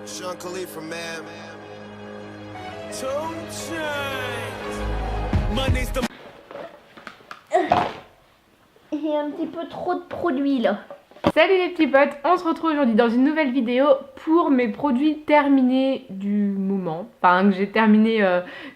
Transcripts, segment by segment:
Sean Khalifa, man. Il y a un petit peu trop de produits là. Salut les petits potes, on se retrouve aujourd'hui dans une nouvelle vidéo pour mes produits terminés du moment. Enfin que j'ai terminé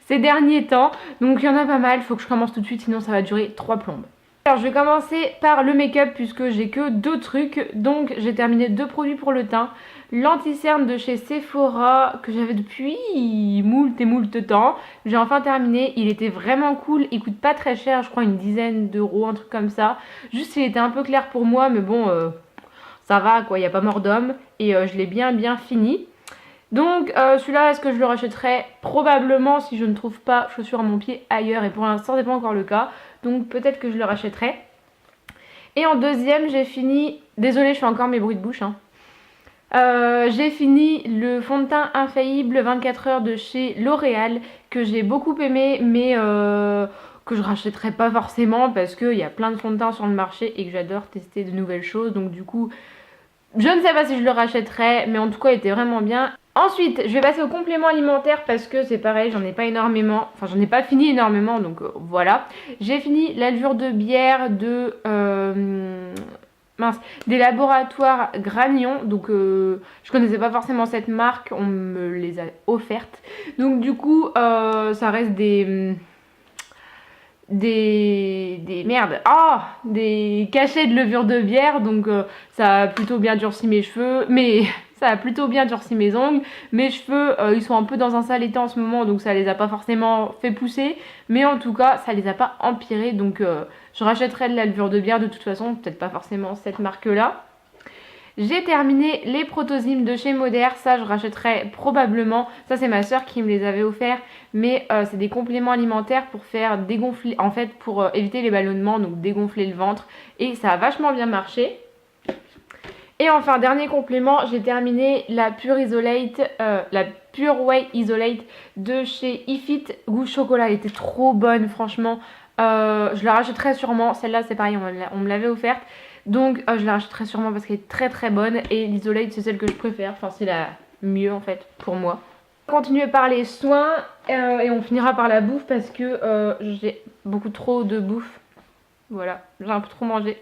ces derniers temps. Donc il y en a pas mal, il faut que je commence tout de suite sinon ça va durer 3 plombes. Alors je vais commencer par le make-up puisque j'ai que 2 trucs. Donc j'ai terminé 2 produits pour le teint. L'anti-cerne de chez Sephora que j'avais depuis moult et moult temps. J'ai enfin terminé, il était vraiment cool, il coûte pas très cher, je crois une dizaine d'euros, un truc comme ça. Juste il était un peu clair pour moi mais bon ça va quoi, il n'y a pas mort d'homme et je l'ai bien fini. Donc celui-là, est-ce que je le rachèterai? Probablement si je ne trouve pas chaussures à mon pied ailleurs et pour l'instant c'est pas encore le cas. Donc peut-être que je le rachèterai. Et en deuxième, j'ai fini, désolée je fais encore mes bruits de bouche hein. J'ai fini le fond de teint infaillible 24 heures de chez L'Oréal que j'ai beaucoup aimé mais que je rachèterai pas forcément parce qu'il y a plein de fonds de teint sur le marché et que j'adore tester de nouvelles choses. Donc du coup, je ne sais pas si je le rachèterai mais en tout cas il était vraiment bien. Ensuite, je vais passer au complément alimentaire parce que c'est pareil, j'en ai pas énormément, enfin j'en ai pas fini énormément donc voilà. J'ai fini la levure de bière de des laboratoires Granion, donc je connaissais pas forcément cette marque, on me les a offertes. Donc du coup, ça reste des cachets de levure de bière, donc ça a plutôt bien durci mes cheveux, mais ça a plutôt bien durci mes ongles. Mes cheveux ils sont un peu dans un sale état en ce moment, donc ça les a pas forcément fait pousser, mais en tout cas ça les a pas empirés, donc je rachèterai de la levure de bière de toute façon, peut-être pas forcément cette marque là. J'ai terminé les Protozymes de chez Moder, ça je rachèterai probablement, ça c'est ma soeur qui me les avait offerts, mais c'est des compléments alimentaires pour faire dégonfler, en fait pour éviter les ballonnements, donc dégonfler le ventre, et ça a vachement bien marché. Et enfin dernier complément, j'ai terminé la Pure Isolate, la Pure Whey Isolate de chez Ifit, goût chocolat, elle était trop bonne franchement, je la rachèterai sûrement, celle-là c'est pareil, on me l'avait offerte. Donc je la rachèterai sûrement parce qu'elle est très bonne et l'Isolate c'est celle que je préfère, enfin c'est la mieux en fait pour moi. On va continuer par les soins et on finira par la bouffe parce que j'ai beaucoup trop de bouffe. Voilà, j'ai un peu trop mangé.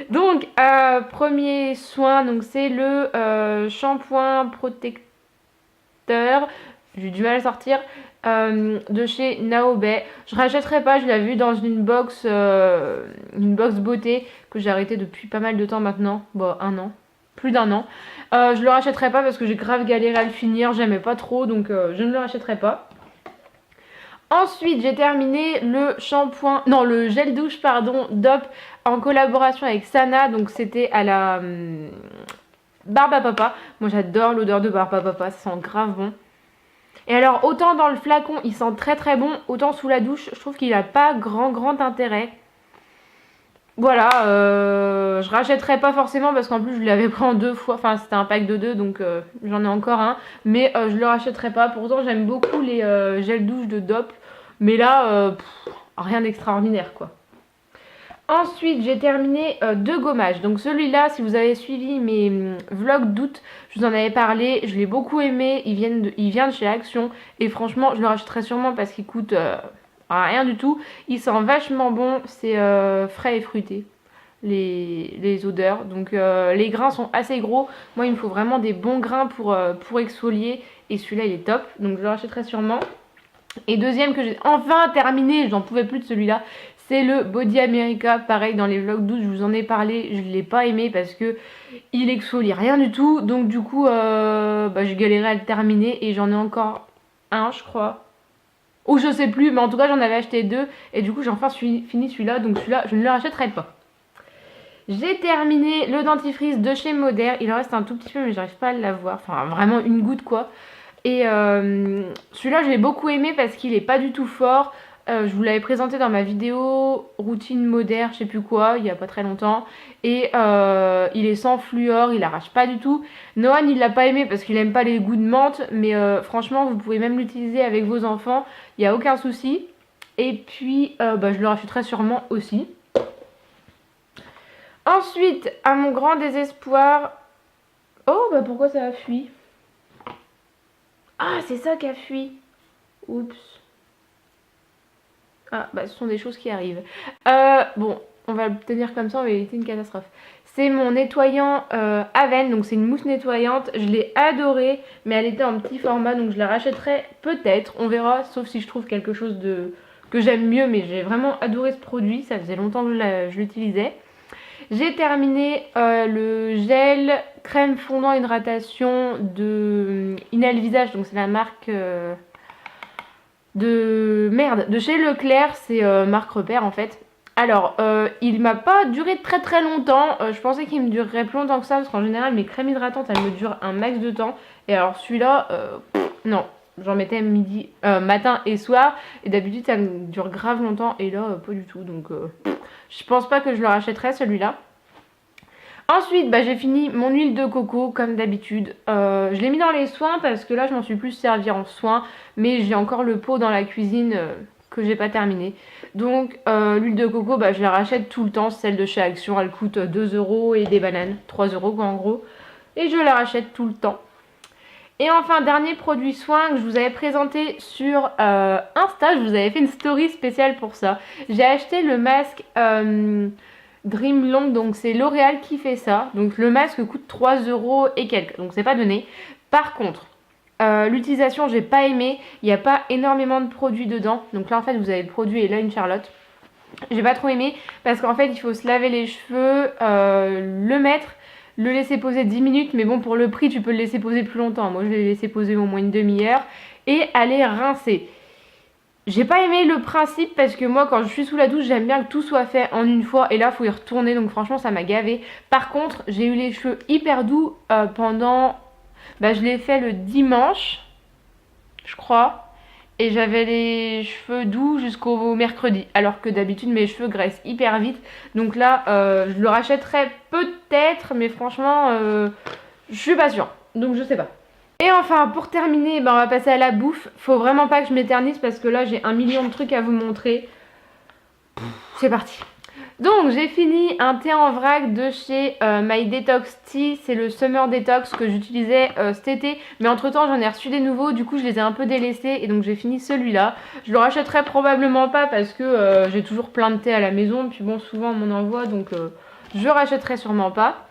Donc premier soin, donc c'est le shampoing protecteur, j'ai du mal à sortir, de chez Naobay. Je rachèterai pas, je l'ai vu dans une box beauté que j'ai arrêté depuis pas mal de temps maintenant, bon un an, plus d'un an. Je le rachèterai pas parce que j'ai grave galéré à le finir, j'aimais pas trop donc je ne le rachèterai pas. Ensuite j'ai terminé le gel douche pardon DOP en collaboration avec Sana, donc c'était à la barbe à papa. Moi j'adore l'odeur de barbe à papa, ça sent grave bon. Et alors autant dans le flacon il sent très bon, autant sous la douche je trouve qu'il n'a pas grand intérêt. Voilà, je rachèterai pas forcément parce qu'en plus je l'avais pris en 2 fois, enfin c'était un pack de 2 donc j'en ai encore un. Mais je le rachèterai pas, pourtant j'aime beaucoup les gels douche de DOP. Mais là, rien d'extraordinaire quoi. Ensuite, j'ai terminé 2 gommages. Donc celui-là, si vous avez suivi mes vlogs d'août, je vous en avais parlé. Je l'ai beaucoup aimé. Il vient de chez Action. Et franchement, je le rachèterai sûrement parce qu'il coûte rien du tout. Il sent vachement bon. C'est frais et fruité, les odeurs. Donc les grains sont assez gros. Moi, il me faut vraiment des bons grains pour exfolier. Et celui-là, il est top. Donc je le rachèterai sûrement. Et deuxième que j'ai enfin terminé, j'en pouvais plus de celui-là, c'est le Body America. Pareil, dans les vlogs d'août, je vous en ai parlé, je ne l'ai pas aimé parce que il exfolie rien du tout. Donc du coup, j'ai galéré à le terminer et j'en ai encore un, je crois. Ou je sais plus, mais en tout cas, j'en avais acheté 2 et du coup, j'ai enfin fini celui-là. Donc celui-là, je ne le rachèterai pas. J'ai terminé le dentifrice de chez Moder. Il en reste un tout petit peu, mais j'arrive pas à l'avoir. Enfin, vraiment une goutte quoi. Et celui-là, je l'ai beaucoup aimé parce qu'il est pas du tout fort. Je vous l'avais présenté dans ma vidéo routine Moder, je sais plus quoi, il y a pas très longtemps. Et il est sans fluor, il arrache pas du tout. Nohan, il l'a pas aimé parce qu'il aime pas les goûts de menthe. Mais franchement, vous pouvez même l'utiliser avec vos enfants. Il n'y a aucun souci. Et puis, je le rachèterai sûrement aussi. Ensuite, à mon grand désespoir... Oh, pourquoi ça a fui? Ah, c'est ça qui a fui. Oups. Ah, bah ce sont des choses qui arrivent. Bon, on va le tenir comme ça, on va éviter une catastrophe. C'est mon nettoyant Aven, donc c'est une mousse nettoyante. Je l'ai adorée, mais elle était en petit format, donc je la rachèterai peut-être. On verra, sauf si je trouve quelque chose de que j'aime mieux, mais j'ai vraiment adoré ce produit. Ça faisait longtemps que je l'utilisais. J'ai terminé le gel crème fondant hydratation de Inel Visage, donc c'est la marque de chez Leclerc, c'est marque repère en fait. Alors, il m'a pas duré très très longtemps. Je pensais qu'il me durerait plus longtemps que ça parce qu'en général mes crèmes hydratantes elles me durent un max de temps. Et alors celui-là, non, j'en mettais midi, matin et soir. Et d'habitude ça me dure grave longtemps et là pas du tout. Donc je pense pas que je le rachèterai celui-là. Ensuite, bah, j'ai fini mon huile de coco comme d'habitude. Je l'ai mis dans les soins parce que là je m'en suis plus servi en soins. Mais j'ai encore le pot dans la cuisine que j'ai pas terminé. Donc l'huile de coco, bah, je la rachète tout le temps. Celle de chez Action, elle coûte 2 € et des bananes. 3 € quoi en gros. Et je la rachète tout le temps. Et enfin, dernier produit soin que je vous avais présenté sur Insta. Je vous avais fait une story spéciale pour ça. J'ai acheté le masque Dream Long, donc c'est L'Oréal qui fait ça. Donc le masque coûte 3 € et quelques, donc c'est pas donné. Par contre, l'utilisation, j'ai pas aimé. Il n'y a pas énormément de produits dedans. Donc là, en fait, vous avez le produit et là, une Charlotte. J'ai pas trop aimé parce qu'en fait, il faut se laver les cheveux, le mettre, le laisser poser 10 minutes. Mais bon, pour le prix, tu peux le laisser poser plus longtemps. Moi, je l'ai laissé poser au moins une demi-heure et aller rincer. J'ai pas aimé le principe parce que moi quand je suis sous la douche j'aime bien que tout soit fait en une fois et là faut y retourner donc franchement ça m'a gavé. Par contre j'ai eu les cheveux hyper doux pendant... Bah je l'ai fait le dimanche je crois et j'avais les cheveux doux jusqu'au mercredi alors que d'habitude mes cheveux graissent hyper vite. Donc là je le rachèterai peut-être mais franchement je suis pas sûre donc je sais pas. Et enfin, pour terminer, ben, on va passer à la bouffe. Faut vraiment pas que je m'éternise parce que là, j'ai 1 million de trucs à vous montrer. C'est parti. Donc, j'ai fini un thé en vrac de chez My Detox Tea. C'est le Summer Detox que j'utilisais cet été. Mais entre-temps, j'en ai reçu des nouveaux. Du coup, je les ai un peu délaissés. Et donc, j'ai fini celui-là. Je le rachèterai probablement pas parce que j'ai toujours plein de thé à la maison. Puis bon, souvent, on m'en envoie. Donc, je rachèterai sûrement pas.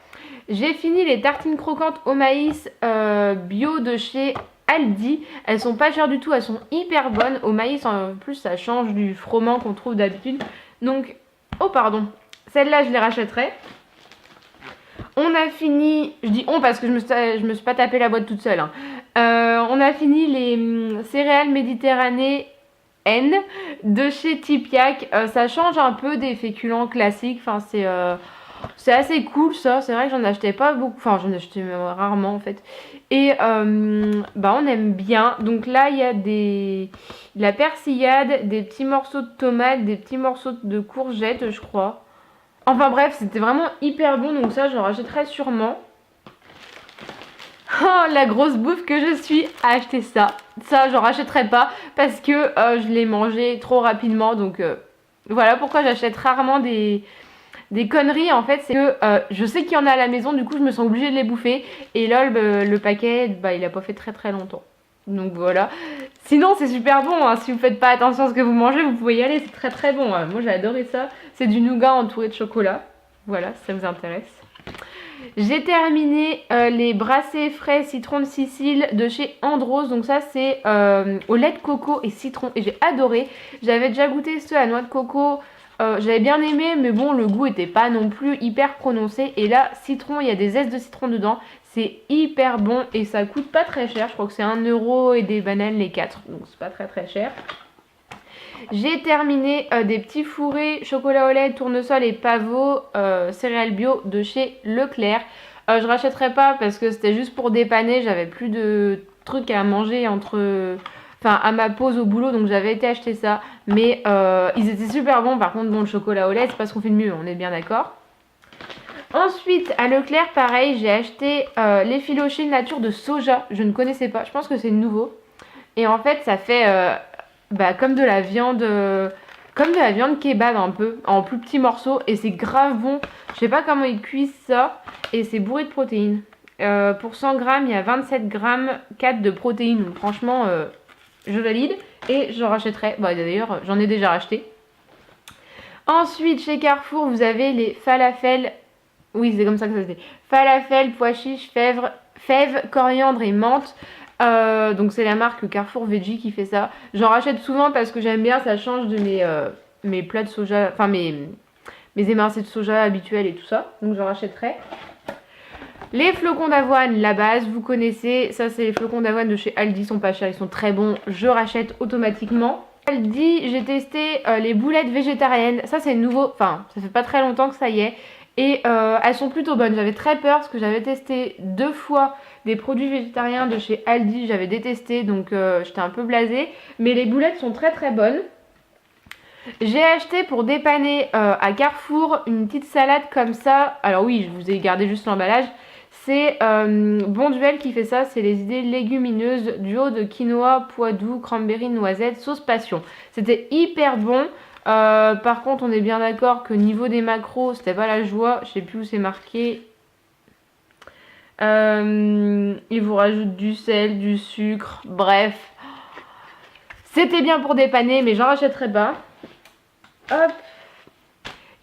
J'ai fini les tartines croquantes au maïs bio de chez Aldi. Elles sont pas chères du tout, elles sont hyper bonnes. Au maïs, en plus, ça change du froment qu'on trouve d'habitude. Donc, oh pardon, celle-là, je les rachèterai. On a fini, je dis on parce que je me suis pas tapé la boîte toute seule. Hein. On a fini les céréales méditerranéennes de chez Tipiak. Ça change un peu des féculents classiques. Enfin, c'est assez cool ça, c'est vrai que j'en achetais pas beaucoup, enfin j'en achetais rarement en fait. Et bah on aime bien. Donc là il y a de la persillade, des petits morceaux de tomates, des petits morceaux de courgettes je crois. Enfin bref, c'était vraiment hyper bon donc ça j'en rachèterai sûrement. Oh la grosse bouffe que je suis à acheter ça. Ça j'en rachèterai pas parce que je l'ai mangé trop rapidement donc voilà pourquoi j'achète rarement des conneries en fait, c'est que je sais qu'il y en a à la maison, du coup je me sens obligée de les bouffer. Et là le paquet, bah il a pas fait très très longtemps. Donc voilà. Sinon c'est super bon, hein. Si vous faites pas attention à ce que vous mangez, vous pouvez y aller, c'est très très bon. Moi j'ai adoré ça. C'est du nougat entouré de chocolat. Voilà, si ça vous intéresse. J'ai terminé les brassés frais citron de Sicile de chez Andros. Donc ça c'est au lait de coco et citron. Et j'ai adoré. J'avais déjà goûté ceux à noix de coco. J'avais bien aimé mais bon le goût était pas non plus hyper prononcé et là citron, il y a des zestes de citron dedans, c'est hyper bon et ça coûte pas très cher, je crois que c'est 1 € et des bananes les 4 donc c'est pas très très cher. J'ai terminé des petits fourrés chocolat au lait, tournesol et pavot céréales bio de chez Leclerc. Je rachèterai pas parce que c'était juste pour dépanner, j'avais plus de trucs à manger enfin à ma pause au boulot donc j'avais été acheter ça mais ils étaient super bons. Par contre bon le chocolat au lait c'est pas ce qu'on fait de mieux, on est bien d'accord. Ensuite à Leclerc pareil j'ai acheté l'effiloché nature de soja, je ne connaissais pas, je pense que c'est nouveau et en fait ça fait comme de la viande kebab un peu en plus petits morceaux et c'est grave bon. Je sais pas comment ils cuisent ça et c'est bourré de protéines. Pour 100 grammes, il y a 27 grammes 4 de protéines. Donc franchement, je valide. Et j'en rachèterai. Bon, d'ailleurs, j'en ai déjà racheté. Ensuite, chez Carrefour, vous avez les falafels. Oui, c'est comme ça que ça se dit. Falafel, pois chiches, fèves, coriandre et menthe. Donc c'est la marque Carrefour Veggie qui fait ça. J'en rachète souvent parce que j'aime bien, ça change de mes plats de soja, enfin mes émincés de soja habituels et tout ça. Donc j'en rachèterai. Les flocons d'avoine, la base, vous connaissez. Ça, c'est les flocons d'avoine de chez Aldi, ils sont pas chers, ils sont très bons. Je rachète automatiquement. Aldi, j'ai testé les boulettes végétariennes. Ça, c'est nouveau. Enfin, ça fait pas très longtemps que ça y est. Et elles sont plutôt bonnes. J'avais très peur parce que j'avais testé 2 fois des produits végétariens de chez Aldi. J'avais détesté, donc j'étais un peu blasée. Mais les boulettes sont très très bonnes. J'ai acheté pour dépanner à Carrefour une petite salade comme ça. Alors oui, je vous ai gardé juste l'emballage. C'est Bonduelle qui fait ça, c'est les idées légumineuses, duo de quinoa, pois doux, cranberry, noisette, sauce passion. C'était hyper bon. Par contre, on est bien d'accord que niveau des macros, c'était pas la joie. Je sais plus où c'est marqué. Ils vous rajoutent du sel, du sucre, bref. C'était bien pour dépanner, mais j'en rachèterai pas. Hop.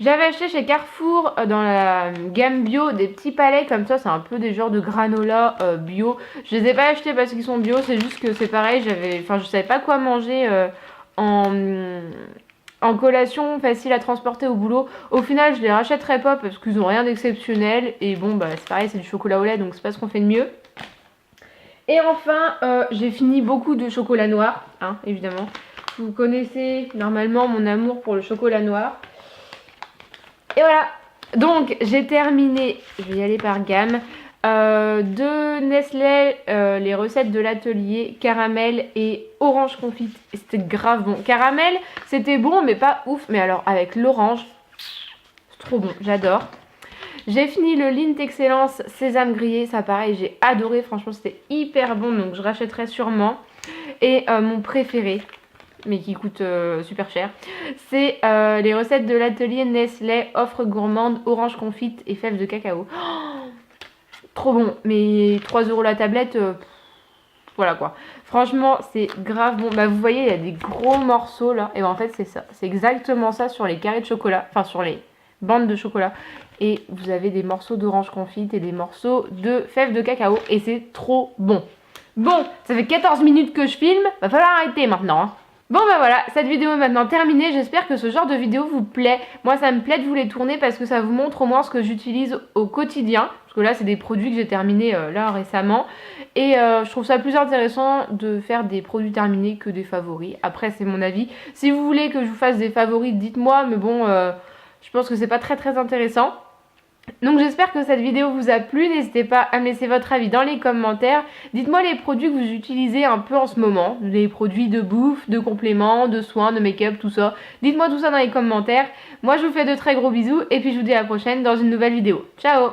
J'avais acheté chez Carrefour dans la gamme bio des petits palets comme ça, c'est un peu des genres de granola bio. Je les ai pas achetés parce qu'ils sont bio, c'est juste que c'est pareil, je savais pas quoi manger en collation, facile à transporter au boulot. Au final, je les rachèterai pas parce qu'ils ont rien d'exceptionnel et bon bah c'est pareil, c'est du chocolat au lait donc c'est pas ce qu'on fait de mieux. Et enfin, j'ai fini beaucoup de chocolat noir, hein, évidemment. Vous connaissez normalement mon amour pour le chocolat noir. Et voilà, donc j'ai terminé, je vais y aller par gamme, de Nestlé, les recettes de l'atelier, caramel et orange confite. C'était grave bon. Caramel, c'était bon mais pas ouf, mais alors avec l'orange, c'est trop bon, j'adore. J'ai fini le Lindt Excellence Sésame grillé, ça pareil, j'ai adoré, franchement c'était hyper bon, donc je rachèterai sûrement. Et mon préféré, mais qui coûte super cher, c'est les recettes de l'atelier Nestlé, offre gourmande, orange confite et fèves de cacao. Oh, trop bon, mais 3 € la tablette, voilà quoi. Franchement, c'est grave bon. Bah vous voyez, il y a des gros morceaux là, et ben, en fait c'est ça. C'est exactement ça sur les carrés de chocolat, enfin sur les bandes de chocolat. Et vous avez des morceaux d'orange confite et des morceaux de fèves de cacao, et c'est trop bon. Bon, ça fait 14 minutes que je filme, va falloir arrêter maintenant, hein. Bon bah voilà, cette vidéo est maintenant terminée, j'espère que ce genre de vidéo vous plaît. Moi ça me plaît de vous les tourner parce que ça vous montre au moins ce que j'utilise au quotidien. Parce que là c'est des produits que j'ai terminés là récemment. Et je trouve ça plus intéressant de faire des produits terminés que des favoris. Après c'est mon avis. Si vous voulez que je vous fasse des favoris, dites-moi, mais bon, je pense que c'est pas très intéressant. Donc j'espère que cette vidéo vous a plu, n'hésitez pas à me laisser votre avis dans les commentaires. Dites-moi les produits que vous utilisez un peu en ce moment, les produits de bouffe, de compléments, de soins, de make-up, tout ça. Dites-moi tout ça dans les commentaires. Moi je vous fais de très gros bisous et puis je vous dis à la prochaine dans une nouvelle vidéo. Ciao!